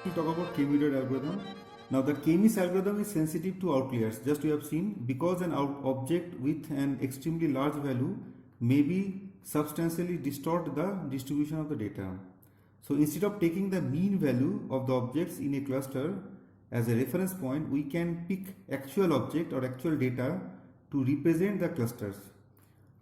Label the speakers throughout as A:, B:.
A: We talk about K-metered algorithm. Now the K-means algorithm is sensitive to outliers, just you have seen, because an object with an extremely large value may be substantially distort the distribution of the data. So instead of taking the mean value of the objects in a cluster as a reference point, we can pick actual object or actual data to represent the clusters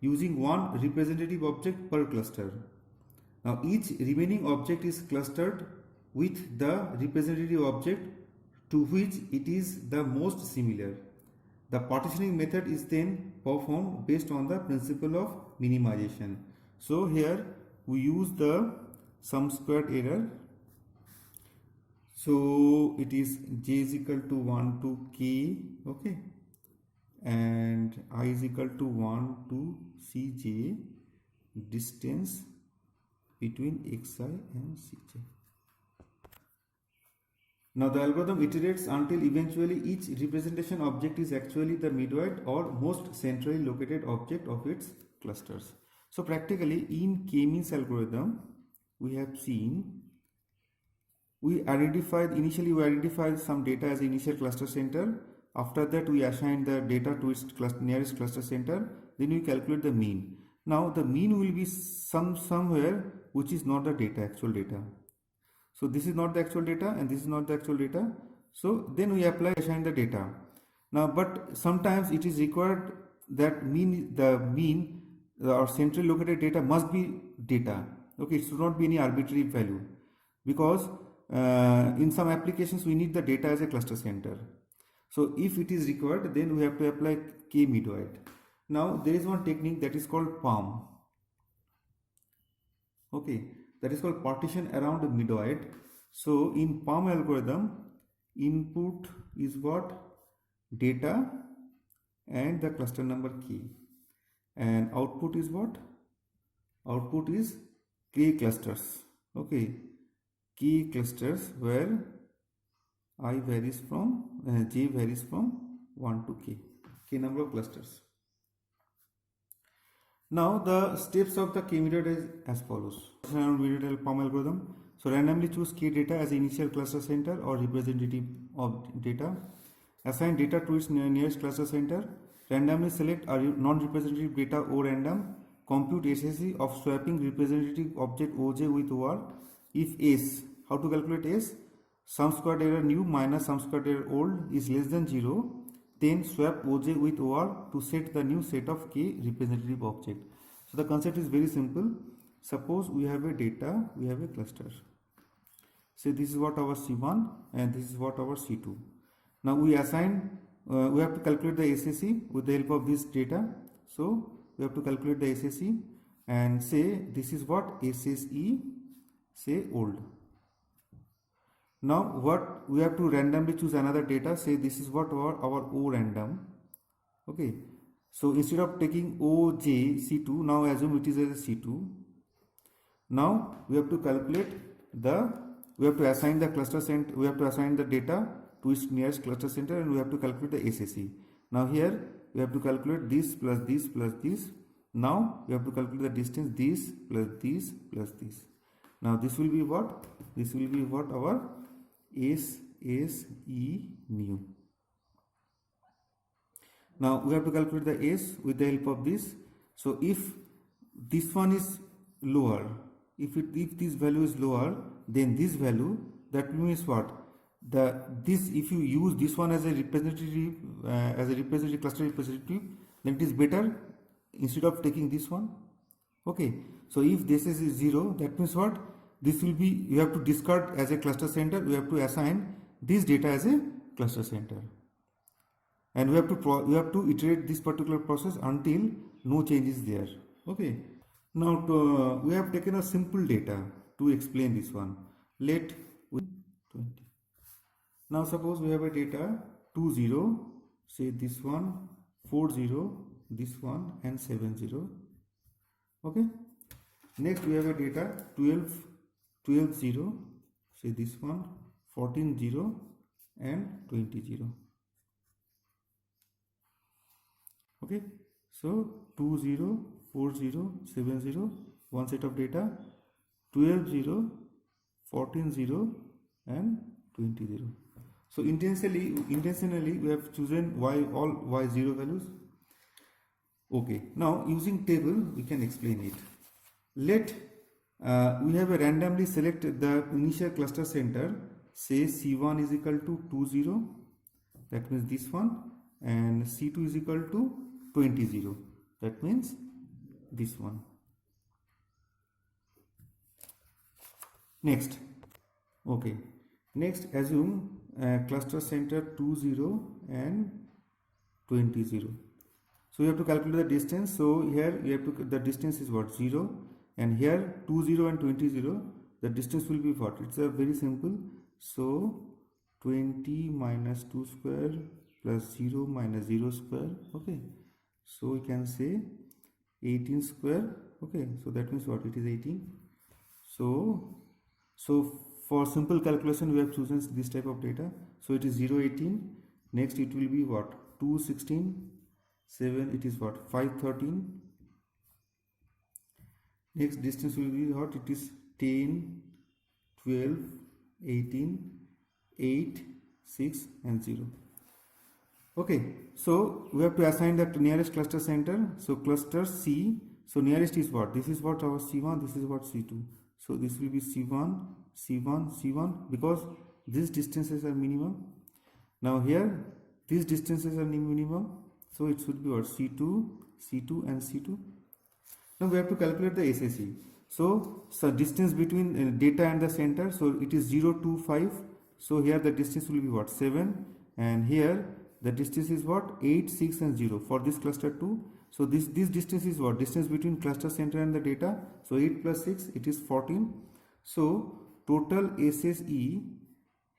A: using one representative object per cluster. Now each remaining object is clustered with the representative object to which it is the most similar. The partitioning method is then performed based on the principle of minimization. So here we use the sum squared error. So it is j is equal to 1 to k, okay, and I is equal to 1 to cj, distance between xi and cj. Now the algorithm iterates until eventually each representation object is actually the midpoint or most centrally located object of its clusters. So practically in K-means algorithm we have seen initially we identified some data as initial cluster center. After that we assign the data to its nearest cluster center. Then we calculate the mean. Now the mean will be somewhere which is not the data, actual data. So this is not the actual data and this is not the actual data. So then we assign the data. Now but sometimes it is required that the mean or centrally located data must be data. Okay, it should not be any arbitrary value, because in some applications we need the data as a cluster center. So if it is required, then we have to apply K-midpoint. Now there is one technique that is called PAM. Okay, that is called partition around the midpoint. So in PAM algorithm, input is what? Data and the cluster number k, and output is what? Output is k clusters. Okay, k clusters where I varies from j varies from 1 to k number of clusters. Now the steps of the K-metered is as follows. Mediated PAM algorithm. So randomly choose k data as initial cluster center or representative of data. Assign data to its nearest cluster center. Randomly select a non-representative data O random. Compute SSE of swapping representative object OJ with OR. If S, how to calculate S? Sum squared error new minus sum squared error old is less than 0. Then swap OJ with OR to set the new set of k representative object. So the concept is very simple. Suppose we have a data, we have a cluster. Say this is what our C1 and this is what our C2. Now we assign, we have to calculate the SSE with the help of this data. So we have to calculate the SSE and say this is what SSE, say old. Now what we have to randomly choose another data, say this is what our O random. Okay, so instead of taking OJ C2, now assume it is as a C2. Now we have to calculate we have to assign the cluster center, we have to assign the data to its nearest cluster center, and we have to calculate the SSE. Now here we have to calculate this plus this plus this. Now we have to calculate the distance this plus this plus this. Now this will be what? This will be what our SSE new. Now we have to calculate the S with the help of this. So if this one is lower, if this value is lower than this value, that means what? If you use this one as a representative cluster representative, then it is better instead of taking this one. Okay, so if this is 0, that means what? This will be, you have to discard as a cluster center, we have to assign this data as a cluster center, and we have to iterate this particular process until no change is there. Okay, now we have taken a simple data to explain this one. Let with 20. Now suppose we have a data 20, say this one, 40, this one, and 70. Okay, next we have a data 12, 0, say this one, 14, 0, and 20, 0. Okay, so 20, 40, 70, one set of data, 12, 0, 14, 0, and 20 0. So intentionally we have chosen all y 0 values. Okay, now using table we can explain it. Let we have a randomly select the initial cluster center, say C1 is equal to 2 0, that means this one, and C2 is equal to 20 0, that means this one. Next, okay, next assume cluster center 2 0 and 20 0. So you have to calculate the distance. So here you have to, the distance is what, 0, and here 2 0 and 20 0, the distance will be what? It's a very simple. So 20 minus 2 square plus 0 minus 0 square. Okay, so we can say 18 square. Okay, so that means what? It is 18. So for simple calculation we have chosen this type of data. So it is 0 18. Next it will be what? 2 16. 7, it is what? 5 13. Next distance will be what? It is 10 12 18 8 6 and 0. Okay, so we have to assign the nearest cluster center. So cluster C, so nearest is what? This is what our C1, this is what C2. So this will be C1 C1 C1, because these distances are minimum. Now here these distances are minimum, so it should be what? C2 C2 and C2. Now we have to calculate the SAC. So distance between data and the center, so it is 0 2 5. So here the distance will be what? 7, and here the distance is what? 8 6 and 0 for this cluster 2. So this distance is what? Distance between cluster center and the data. So 8 plus 6, it is 14. So total SSE,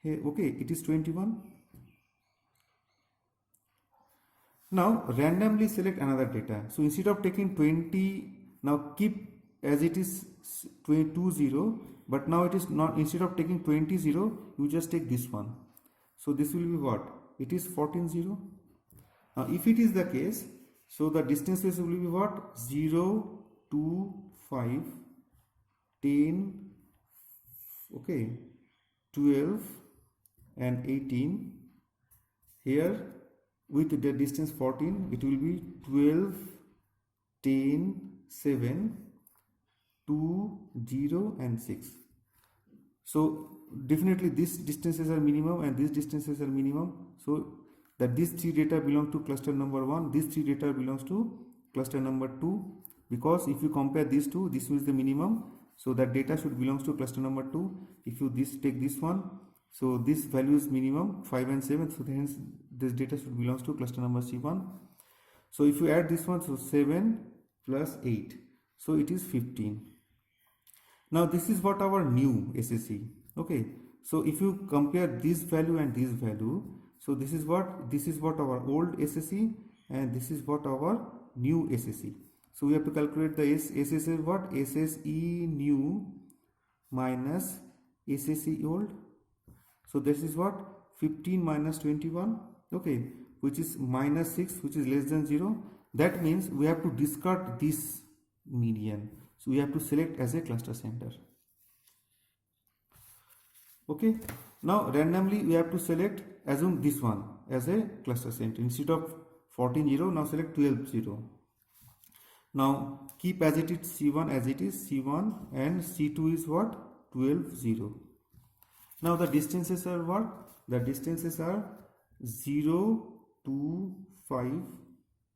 A: okay, it is 21. Now randomly select another data. So instead of taking 20, now keep as it is 20 0, but now it is not, instead of taking 20 0, you just take this one. So this will be what? It is 14 0. Now if it is the case, so the distances will be what? 0 2 5 10, okay, 12 and 18. Here with the distance 14, it will be 12 10 7 2 0 and 6. So definitely these distances are minimum and these distances are minimum. So that these three data belong to cluster number 1, these three data belongs to cluster number 2, because if you compare these two, this is the minimum, so that data should belongs to cluster number 2. If you take this one, so this value is minimum 5 and 7, so hence this data should belongs to cluster number C1. So if you add this one, so 7 plus 8, so it is 15. Now this is what our new SSE. Okay, so if you compare this value and this value, so this is what our old SSE and this is what our new SSE. So we have to calculate the SSE what? SSE new minus SSE old. So this is what? 15 minus 21, okay, which is minus 6, which is less than 0. That means we have to discard this median. So we have to select as a cluster center. Okay, now randomly we have to select, assume this one as a cluster center. Instead of 14 0, now select 12 0. Now keep as it is C1 as it is C1, and C2 is what? 12 0. Now the distances are what? The distances are 0 2 5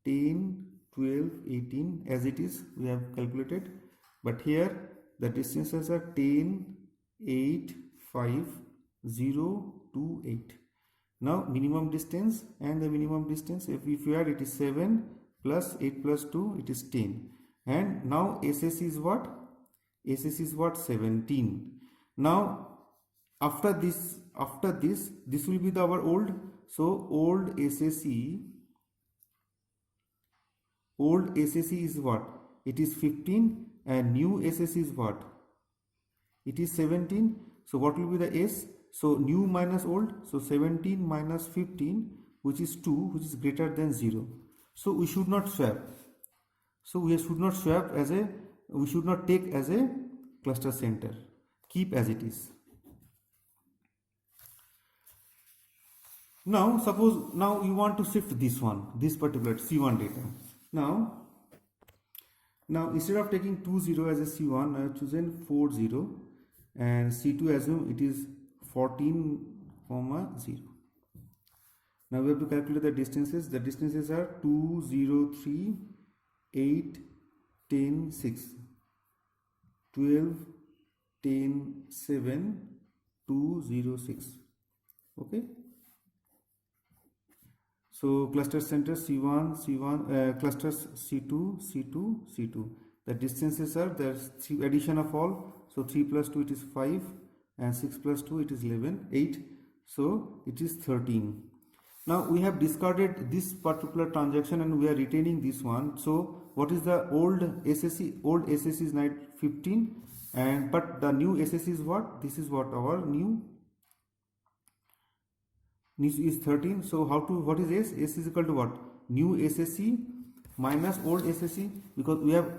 A: 10 12 18 as it is we have calculated, but here the distances are 10 8 5 0 2 8. Now minimum distance and the minimum distance, if you add, it is 7 plus 8 plus 2, it is 10. And now SS is what? SS is what? 17. Now after this will be our old. So old SSE is what? It is 15, and new SSE is what? It is 17. So what will be the S? So new minus old, so 17 minus 15, which is 2, which is greater than 0. So we should not swap. So we should not swap as a, we should not take as a cluster center. Keep as it is. Now suppose now you want to shift this one, this particular C1 data. Now instead of taking 20 as a C1, I have chosen 40 and C2 assume it is 14, 0. Now we have to calculate the distances. The distances are 2, 0, 3, 8, 10, 6, 12, 10, 7, 2, 0, 6. Okay. So cluster center C1, clusters C2, C2, C2. The distances are, there's addition of all. So 3 plus 2 it is 5 and 6 plus 2 it is 11, 8. So it is 13. Now we have discarded this particular transaction and we are retaining this one. So what is the old SSC? Old SSC is 15 and but the new SSC is what? This is what our new is 13. So how to, what is S? S is equal to what? New SSC minus old SSC, because we have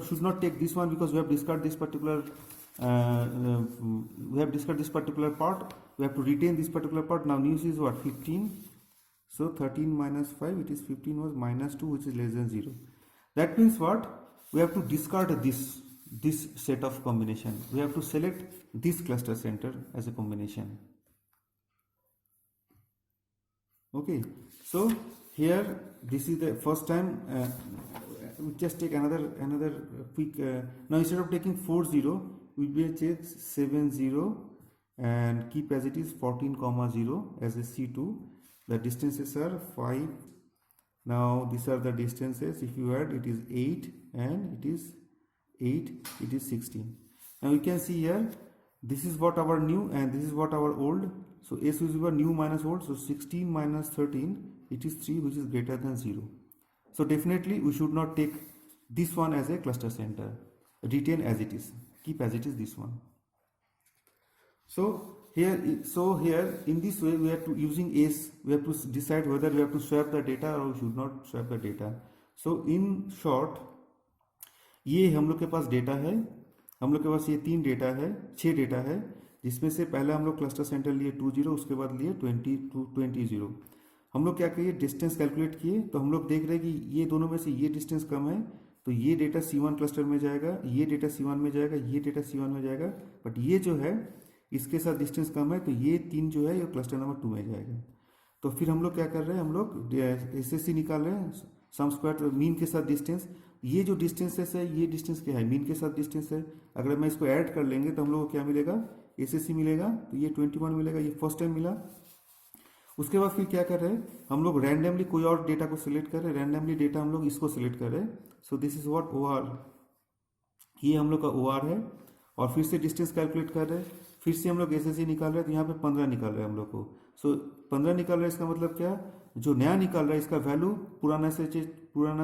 A: should not take this one because we have discarded this particular part. We have to retain this particular part. Now new is what? 15. So 13 minus 5, it is 15 was minus 2, which is less than 0. That means what? We have to discard this set of combination. We have to select this cluster center as a combination. Okay, so here this is the first time. We just take another quick. Now instead of taking 40, we will take 70 and keep as it is 14, 0 as a C2. The distances are 5. Now these are the distances. If you add, it is 8 and it is 8. It is 16. Now you can see here. This is what our new and this is what our old. So S is our new minus old. So 16 minus 13, it is 3, which is greater than 0. So definitely we should not take this one as a cluster center. Retain as it is. Keep as it is this one. So here in this way we have to, using S, we have to decide whether we have to swap the data or we should not swap the data. So in short, ये हम लोग के पास data है, हम लोग के पास ये 6 data है, जिसमें से पहले हम लोग क्लस्टर सेंटर लिए 20, उसके बाद लिए 20. हम लोग क्या किए, डिस्टेंस कैलकुलेट किए, तो हम लोग देख रहे हैं कि ये दोनों में से ये डिस्टेंस कम है, तो ये डेटा C1 क्लस्टर में जाएगा, ये डेटा C1 में जाएगा, ये डेटा C1 में जाएगा, बट ये जो है इसके साथ डिस्टेंस कम है, तो ये 3 जो है ये क्लस्टर नंबर 2 में जाएगा. तो फिर हम लोग क्या कर रहे हैं, हम लोग SSC निकाल रहे हैं, सम स्क्वायर मीन के साथ डिस्टेंस. ये जो डिस्टेंसेस है, ये डिस्टेंस क्या है, मीन के साथ डिस्टेंस है. अगर मैं इसको ऐड कर लेंगे तो हम लोग को क्या मिलेगा, SSC मिलेगा, तो ये 21 मिलेगा, ये फर्स्ट टाइम मिला. उसके बाद फिर क्या कर रहे हैं, हम लोग रैंडमली कोई और डेटा को सिलेक्ट कर रहे हैं, रैंडमली डेटा हम लोग इसको सिलेक्ट कर रहे हैं. So this is what OR, ये हम लोग का OR है. और फिर से डिस्टेंस कैलकुलेट कर रहे हैं, फिर से हम लोग SSC निकाल रहे हैं, तो यहाँ पे 15 निकाल रहे हैं हम लोग को. सो 15 निकाल रहे हैं, इसका मतलब क्या, जो नया निकाल रहा है इसका वैल्यू पुराना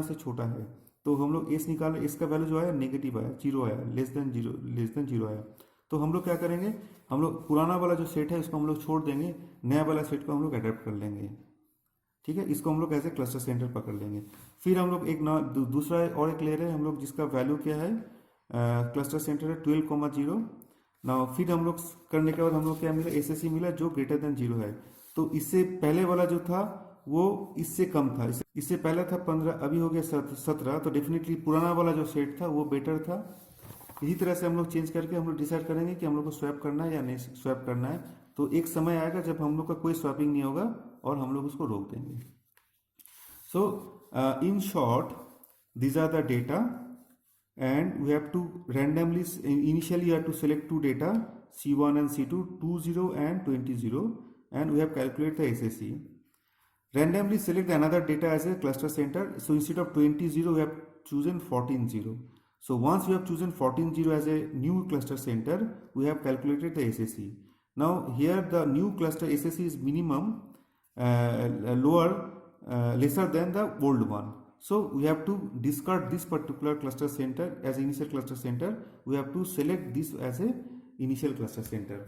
A: से छोटा है. तो हम लोग S निकाल रहे हैं, इसका वैल्यू जो आया नेगेटिव आया, 0 आया, लेस देन जीरो आया. तो हम लोग क्या करेंगे, हम लोग पुराना वाला जो सेट है इसको हम लोग छोड़ देंगे, नया वाला सेट को हम लोग अडेप्ट कर लेंगे. ठीक है, इसको हम लोग ऐसे क्लस्टर सेंटर पकड़ लेंगे. फिर हम लोग एक दूसरा और एक ले रहे हैं हम लोग, जिसका वैल्यू क्या है, क्लस्टर सेंटर है 12,0. ना फिर हम लोग करने के बाद हम लोग क्या मिला, SSC मिला जो ग्रेटर देन 0 है. तो इससे पहले वाला जो था वो इससे कम था, इससे पहले था 15, अभी हो गया 17. तो डेफिनेटली पुराना वाला जो सेट था वो बेटर था. इसी तरह से हम लोग चेंज करके हम लोग डिसाइड करेंगे कि हम लोग को स्वैप करना है या नहीं स्वैप करना है. तो एक समय आएगा जब हम लोग का कोई स्वैपिंग नहीं होगा और हम लोग उसको रोक देंगे. So in short these are the data and we have to randomly, initially you have to select 2 data, C1 and C2, 20 and 20, and we have calculated the SSC. Randomly select another data as a cluster center. So instead of 20, we have chosen 14, So once we have chosen 14, as a new cluster center, we have calculated the SSC. Now here the new cluster SSC is minimum lesser than the old one. So we have to discard this particular cluster center as initial cluster center. We have to select this as a initial cluster center.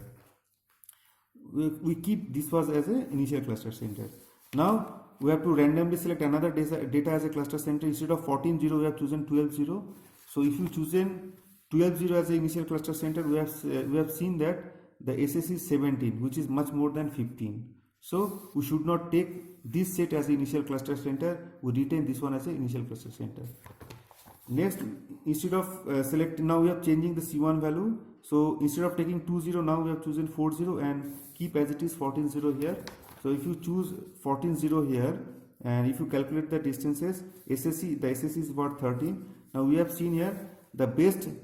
A: We keep this was as a initial cluster center. Now we have to randomly select another data as a cluster center. Instead of 14, we have chosen 12. So if you chosen 12 as a initial cluster center, we have seen that the SSC is 17, which is much more than 15. So we should not take this set as the initial cluster center, we retain this one as the initial cluster center. Next, instead of select, now we are changing the C1 value. So instead of taking 20, now we have chosen 40 and keep as it is 14.0 here. So if you choose 14.0 here, and if you calculate the distances, SSE, the SSE is what, 13. Now we have seen here the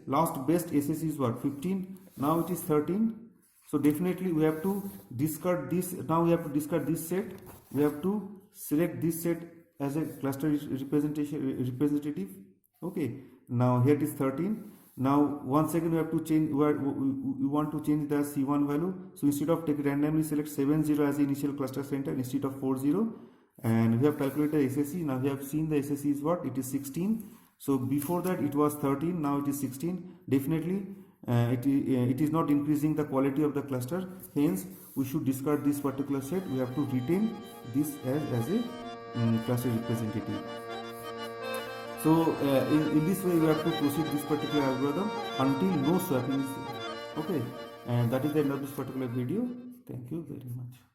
A: last best SSE is what, 15. Now it is 13. So definitely we have to discard this. Now we have to discard this set. We have to select this set as a cluster representative. Okay. Now here it is 13. Now once again we have to change. We want to change the C1 value. So instead of take randomly select 70 as the initial cluster center instead of 40, and we have calculated SSE. Now we have seen the SSE is what, it is 16. So before that it was 13. Now it is 16. Definitely. It is not increasing the quality of the cluster, hence we should discard this particular set. We have to retain this as a cluster representative. So in this way we have to proceed this particular algorithm until no swapping is there. Okay, and that is the end of this particular video. Thank you very much.